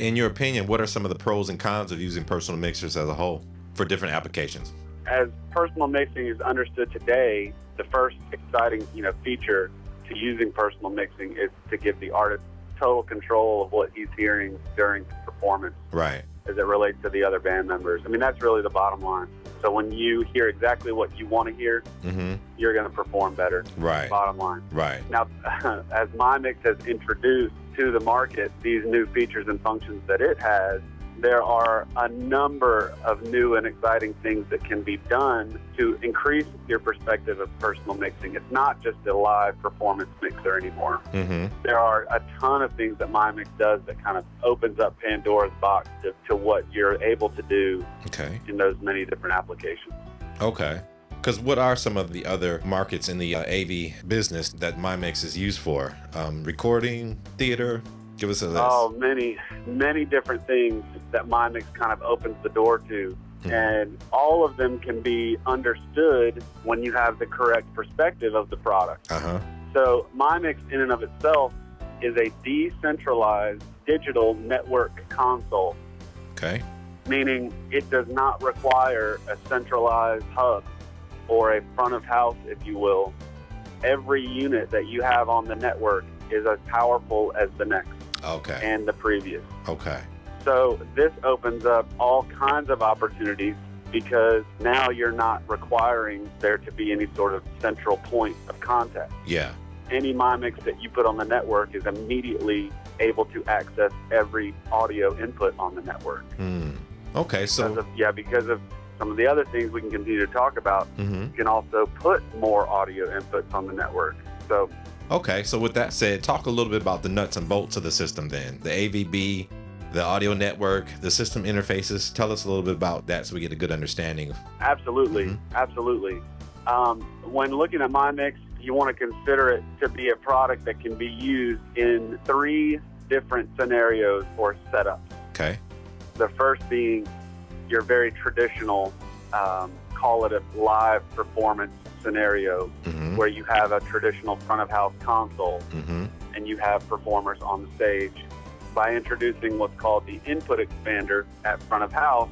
in your opinion, what are some of the pros and cons of using personal mixers as a whole for different applications? As personal mixing is understood today, the first exciting, feature to using personal mixing is to give the artist total control of what he's hearing during performance. Right. As it relates to the other band members. I mean, that's really the bottom line. So when you hear exactly what you want to hear, you're going to perform better. Right. Bottom line. Right. Now, as MyMix has introduced to the market these new features and functions that it has, there are a number of new and exciting things that can be done to increase your perspective of personal mixing. It's not just a live performance mixer anymore. There are a ton of things that MyMix does that kind of opens up Pandora's box to what you're able to do in those many different applications. Okay. Because what are some of the other markets in the AV business that MyMix is used for? Recording, theater? Give us a list. Oh, many different things that MyMix kind of opens the door to. And all of them can be understood when you have the correct perspective of the product. So MyMix in and of itself is a decentralized digital network console. Okay. Meaning it does not require a centralized hub or a front of house, if you will. Every unit that you have on the network is as powerful as the next. Okay. And the previous. Okay. So this opens up all kinds of opportunities because now you're not requiring there to be any sort of central point of contact. Yeah. Any MyMix that you put on the network is immediately able to access every audio input on the network. Okay, so... Because of some of the other things we can continue to talk about, you can also put more audio inputs on the network. So... Okay, so with that said, talk a little bit about the nuts and bolts of the system then. The AVB, the audio network, the system interfaces. Tell us a little bit about that so we get a good understanding. Absolutely, absolutely. When looking at MyMix, you want to consider it to be a product that can be used in 3 different scenarios or setups. Okay. The first being your very traditional, call it a live performance scenario where you have a traditional front of house console and you have performers on the stage. By introducing what's called the input expander at front of house,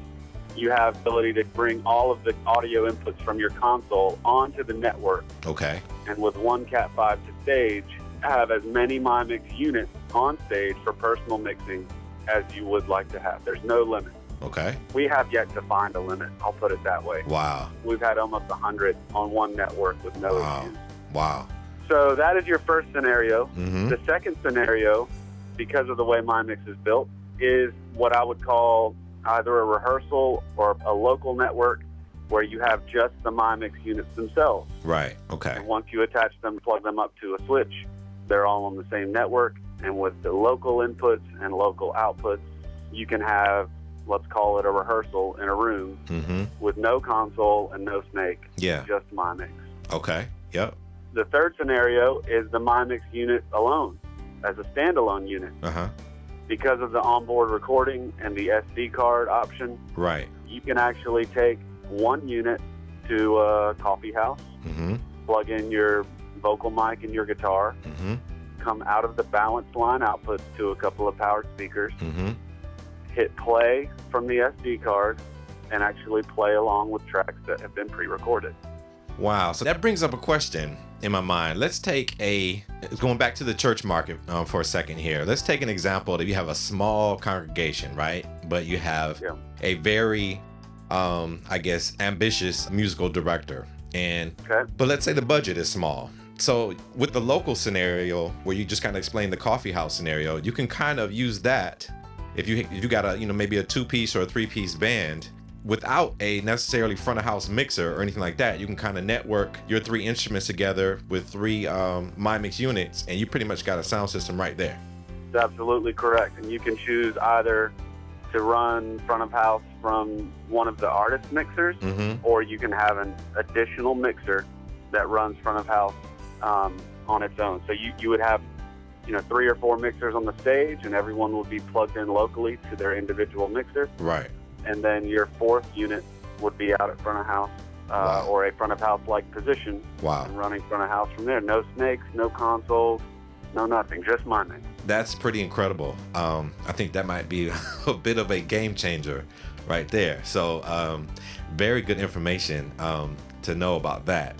you have the ability to bring all of the audio inputs from your console onto the network. Okay. And with one Cat 5 to stage, have as many MyMix units on stage for personal mixing as you would like to have. There's no limit. Okay. We have yet to find a limit. I'll put it that way. Wow. We've had almost 100 on one network with no issues. Wow. So that is your first scenario. The second scenario, because of the way MyMix is built, is what I would call either a rehearsal or a local network where you have just the MyMix units themselves. Right. Okay. And once you attach them, plug them up to a switch, they're all on the same network. And with the local inputs and local outputs, you can have, let's call it a rehearsal in a room with no console and no snake. Yeah. Just MyMix. Okay. Yep. The third scenario is the MyMix unit alone, as a standalone unit. Because of the onboard recording and the SD card option, right, you can actually take one unit to a coffee house, plug in your vocal mic and your guitar, come out of the balanced line outputs to a couple of powered speakers, hit play from the SD card, and actually play along with tracks that have been pre-recorded. Wow. So that brings up a question in my mind. Let's take going back to the church market for a second here. Let's take an example that you have a small congregation, right? But you have a very, I guess, ambitious musical director. But let's say the budget is small. So with the local scenario where you just kind of explained the coffee house scenario, you can kind of use that if you got a, maybe a 2-piece or a 3-piece band without a necessarily front of house mixer or anything like that. You can kind of network your 3 instruments together with 3 MyMix units, and you pretty much got a sound system right there. That's absolutely correct. And you can choose either to run front of house from one of the artist mixers, or you can have an additional mixer that runs front of house on its own. So you would have 3 or 4 mixers on the stage, and everyone would be plugged in locally to their individual mixer. Right. And then your 4th unit would be out at front of house or a front of house like position. Wow. And running front of house from there. No snakes, no consoles, no nothing, just MyMix. That's pretty incredible. I think that might be a bit of a game changer right there. So very good information to know about that.